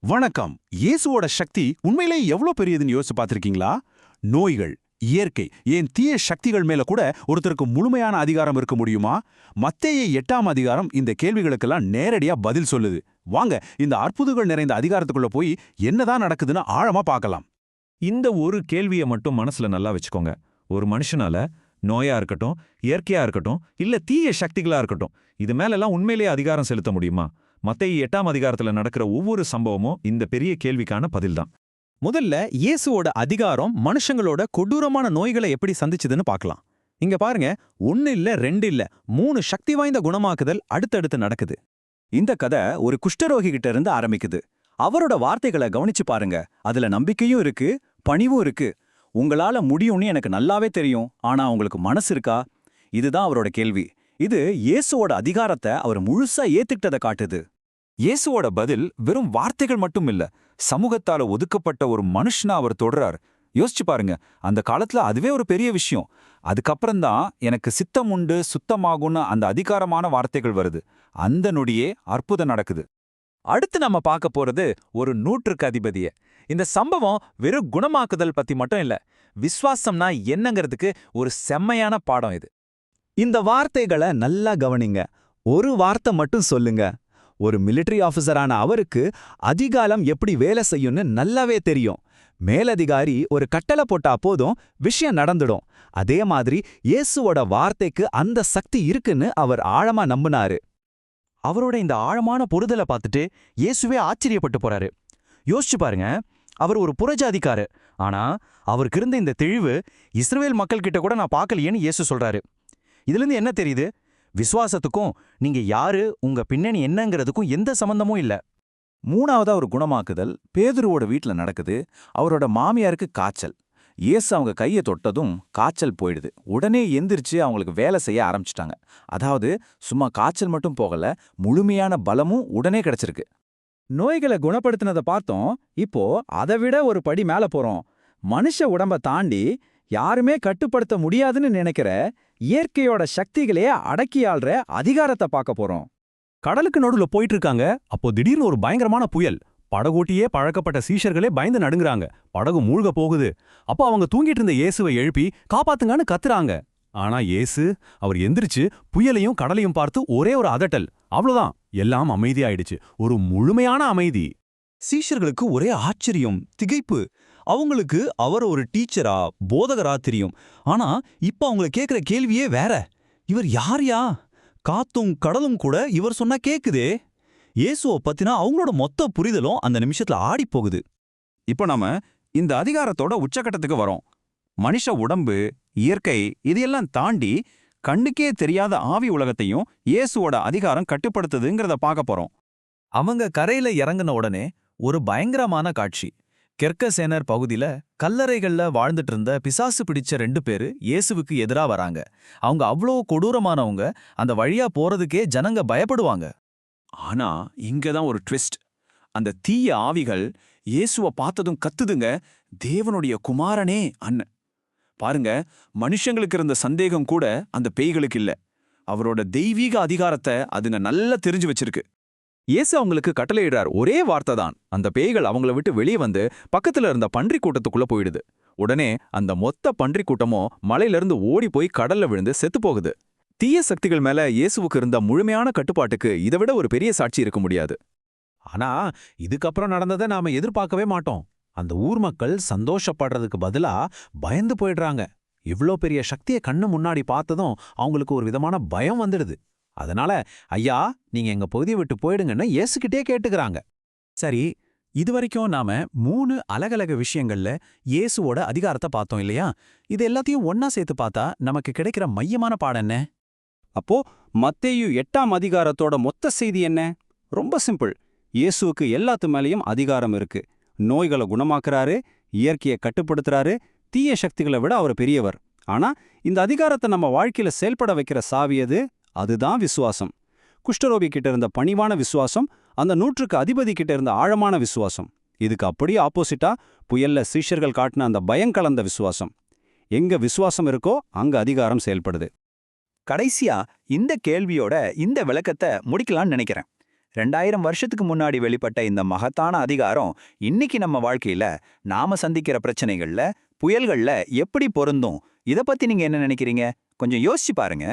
வணக்கம். இயேசுவோட சக்தி உண்மையிலே எவ்வளவு பெரியதுன்னு யோசிச்சு பார்த்திருக்கீங்களா? நோய்கள், இயற்கை, ஏன் தீய சக்திகள் மேல கூட ஒருத்தருக்கு முழுமையான அதிகாரம் இருக்க முடியுமா? மத்தேயு 8ஆம் அதிகாரம் இந்த கேள்விகளுக்கெல்லாம் நேரடியா பதில் சொல்லுது. வாங்க இந்த அற்புதங்கள் நிறைந்த அதிகாரத்துக்குள்ள போய் என்னதான் நடக்குதுன்னு ஆழமா பார்க்கலாம். இந்த ஒரு கேள்வியை மட்டும் மனசுல நல்லா வச்சுக்கோங்க. ஒரு மனுஷனால நோயா இருக்கட்டும், இயற்கையா இருக்கட்டும், இல்ல தீய சக்திகளா இருக்கட்டும், இது மேலெல்லாம் உண்மையிலேயே அதிகாரம் செலுத்த முடியுமா? மத்தேயு 8ஆம் அதிகாரத்துல நடக்கிற ஒவ்வொரு சம்பவமும் இந்த பெரிய கேள்விக்கான பதில்தான். முதல்ல இயேசுவோட அதிகாரம் மனுஷங்களோட கொடூரமான நோய்களை எப்படி சந்திச்சுதுன்னு பார்க்கலாம். இங்க பாருங்க, 1 இல்ல 2 இல்ல 3 சக்தி வாய்ந்த குணமாக்குதல் அடுத்தடுத்து நடக்குது. இந்த கதை ஒரு குஷ்டரோகி கிட்ட இருந்து ஆரம்பிக்குது. அவரோட வார்த்தைகளை கவனிச்சு பாருங்க. அதுல நம்பிக்கையும் இருக்கு, பணிவும் இருக்கு. உங்களால முடியும்னு எனக்கு நல்லாவே தெரியும், ஆனா உங்களுக்கு மனசு இருக்கா? இதுதான் அவரோட கேள்வி. இது இயேசுவோட அதிகாரத்தை அவர் முழுசா ஏத்துக்கிட்டதை காட்டுது. இயேசுவோட பதில் வெறும் வார்த்தைகள் மட்டும் இல்ல, சமூகத்தால ஒதுக்கப்பட்ட ஒரு மனுஷனா அவர் தொடரார். யோசிச்சு பாருங்க, அந்த காலத்துல அதுவே ஒரு பெரிய விஷயம். அதுக்கப்புறம்தான் எனக்கு சித்தம் உண்டு, சுத்தமாகும்னு அந்த அதிகாரமான வார்த்தைகள் வருது. அந்த நொடியே அற்புதம் நடக்குது. அடுத்து நம்ம பார்க்க போறது ஒரு நூற்றுக்கு அதிபதிய. இந்த சம்பவம் வெறும் குணமாக்குதல் பத்தி மட்டும் இல்ல, விஸ்வாசம்னா என்னங்கிறதுக்கு ஒரு செம்மையான பாடம் இது. இந்த வார்த்தைகளை நல்லா கவனிங்க. ஒரு வார்த்தை மட்டும் சொல்லுங்க. ஒரு மிலிட்டரி ஆஃபீஸரான அவருக்கு அதிகாரம் எப்படி வேலை செய்யும்னு நல்லாவே தெரியும். மேலதிகாரி ஒரு கட்டளை போட்டா போதும், விஷயம் நடந்துடும். அதே மாதிரி இயேசுவோட வார்த்தைக்கு அந்த சக்தி இருக்குன்னு அவர் ஆழமா நம்பினாரு. அவரோட இந்த ஆழமான பொறுதலை பார்த்துட்டு இயேசுவே ஆச்சரியப்பட்டு போறாரு. யோசிச்சு பாருங்க, அவர் ஒரு புறஜாதிக்காரு. ஆனா அவருக்கு இருந்த இந்த தெளிவு இஸ்ரவேல் மக்கள் கிட்ட கூட நான் பார்க்கலையேன்னு இயேசு சொல்றாரு. இதுலேருந்து என்ன தெரியுது? விசுவாசத்துக்கும் நீங்க யாரு, உங்க பின்னணி என்னங்கிறதுக்கும் எந்த சம்பந்தமும் இல்ல. மூணாவதா ஒரு குணமாக்குதல் பேதுருவோட வீட்ல நடக்குது. அவரோட மாமியாருக்கு காய்ச்சல். இயேசு அவங்க கையை தொட்டதும் காய்ச்சல் போயிடுது. உடனே எந்திரிச்சு அவங்களுக்கு வேலை செய்ய ஆரம்பிச்சிட்டாங்க. அதாவது சும்மா காய்ச்சல் மட்டும் போகல, முழுமையான பலமும் உடனே கிடைச்சிருக்கு. நோய்களை குணப்படுத்தினதை பார்த்தோம். இப்போ அதை விட ஒரு படி மேல போறோம். மனுஷ உடம்ப தாண்டி யாருமே கட்டுப்படுத்த முடியாதுன்னு நினைக்கிற இயற்கையோட சக்திகளே அடக்கியாள்ற அதிகாரத்தை பார்க்க போறோம். கடலுக்கு நடுவுல போயிட்டு இருக்காங்க. அப்போ திடீர்னு ஒரு பயங்கரமான புயல். படகோட்டியே பழக்கப்பட்ட சீஷர்களே பயந்து நடுங்குறாங்க. படகு மூழ்க போகுது. அப்போ அவங்க தூங்கிட்டு இருந்த இயேசுவை எழுப்பி காப்பாத்துங்கன்னு கத்துறாங்க. ஆனா இயேசு அவர் எந்திரிச்சு புயலையும் கடலையும் பார்த்து ஒரே ஒரு அதட்டல். அவ்வளவுதான், எல்லாம் அமைதியாயிடுச்சு. ஒரு முழுமையான அமைதி. சீஷர்களுக்கு ஒரே ஆச்சரியம், திகைப்பு. அவங்களுக்கு அவர் ஒரு டீச்சரா, போதகரா தெரியும். ஆனா இப்ப அவங்க கேக்குற கேள்வியே வேற. இவர் யார்யா? காத்தும் கடலும் கூட இவர் சொன்னா கேக்குதே. இயேசுவை பத்தினா அவங்களோட மொத்த புரிதலும் அந்த நிமிஷத்துல ஆடி போகுது. இப்போ நாம இந்த அதிகாரத்தோட உச்சகட்டத்துக்கு வரோம். மனுஷ உடம்பு, இயற்கை இதையெல்லாம் தாண்டி கண்ணுக்கே தெரியாத ஆவி உலகத்தையும் இயேசுவோட அதிகாரம் கட்டுப்படுத்துதுங்கிறத பார்க்க போறோம். அவங்க கரையில இறங்கின உடனே ஒரு பயங்கரமான காட்சி. கெர்கசேனர் பகுதியில கல்லறைகள்ல வாழ்ந்துட்டு இருந்த பிசாசு பிடிச்ச 2 பேரு இயேசுவுக்கு எதிரா வராங்க. அவங்க அவ்வளோ கொடூரமானவங்க, அந்த வழியா போறதுக்கே ஜனங்க பயப்படுவாங்க. ஆனா இங்கதான் ஒரு ட்விஸ்ட். அந்த தீய ஆவிகள் இயேசுவை பார்த்ததும் கத்துதுங்க, தேவனுடைய குமாரனே அன்னு. பாருங்க, மனுஷங்களுக்கு இருந்த சந்தேகம் கூட அந்த பேய்களுக்கு இல்ல. அவரோட தெய்வீக அதிகாரத்தை அதுங்க நல்லா தெரிஞ்சு வச்சிருக்கு. இயேசு அவங்களுக்கு கட்டளையிடுறார். ஒரே வார்த்தை தான். அந்த பேய்கள் அவங்கள விட்டு வெளியே வந்து பக்கத்துல இருந்த பன்றி கூட்டத்துக்குள்ள போயிடுது. உடனே அந்த மொத்த பன்றி கூட்டமும் மலையிலிருந்து ஓடி போய் கடல்ல விழுந்து செத்து போகுது. தீய சக்திகள் மேல இயேசுவுக்கு இருந்த முழுமையான கட்டுப்பாட்டுக்கு இதை விட ஒரு பெரிய சாட்சி இருக்க முடியாது. ஆனா இதுக்கப்புறம் நடந்ததை நாம எதிர்பார்க்கவே மாட்டோம். அந்த ஊர் மக்கள் சந்தோஷப்படுறதுக்கு பதிலா பயந்து போயிடுறாங்க. இவ்ளோ பெரிய சக்தியை கண்ணு முன்னாடி பார்த்ததும் அவங்களுக்கு ஒரு விதமான பயம் வந்துடுது. அதனால ஐயா, நீங்க எங்க பகுதியை விட்டு போயிடுங்கன்னு இயேசுகிட்டே கேட்டுக்கிறாங்க. சரி, இதுவரைக்கும் நாம 3 அலகலக விஷயங்கள்ல இயேசுவோட அதிகாரத்தை பார்த்தோம் இல்லையா? இது எல்லாத்தையும் ஒன்னா சேர்த்து பார்த்தா நமக்கு கிடைக்கிற மையமான பாடம் என்ன? அப்போ மத்தேயு 8ஆம் அதிகாரத்தோட மொத்த செய்தி என்ன? ரொம்ப சிம்பிள். இயேசுவுக்கு எல்லாத்து மேலேயும் அதிகாரம் இருக்கு. நோய்களை குணமாக்குறாரு, இயற்கையை கட்டுப்படுத்துறாரு, தீய சக்திகளை விட அவர் பெரியவர். ஆனா இந்த அதிகாரத்தை நம்ம வாழ்க்கையில செயல்பட வைக்கிற சாவி அதுதான் விசுவாசம். குஷ்டரோகி கிட்ட இருந்த பணிவான விசுவாசம், அந்த நூற்றுக்கு அதிபதி கிட்ட இருந்த ஆழமான விசுவாசம். இதுக்கு அப்படியே ஆப்போசிட்டா புயல்ல சீஷர்கள் காட்டின அந்த பயங்கலந்த விசுவாசம். எங்க விசுவாசம் இருக்கோ அங்க அதிகாரம் செயல்படுது. கடைசியா இந்த கேள்வியோட இந்த விளக்கத்தை முடிக்கலாம்னு நினைக்கிறேன். 2000 வருஷத்துக்கு முன்னாடி வெளிப்பட்ட இந்த மகத்தான அதிகாரம் இன்னைக்கு நம்ம வாழ்க்கையில நாம சந்திக்கிற பிரச்சனைகள்ல, புயல்கள்ல எப்படி பொருந்தும்? இத பத்தி நீங்க என்ன நினைக்கிறீங்க? கொஞ்சம் யோசிச்சு பாருங்க.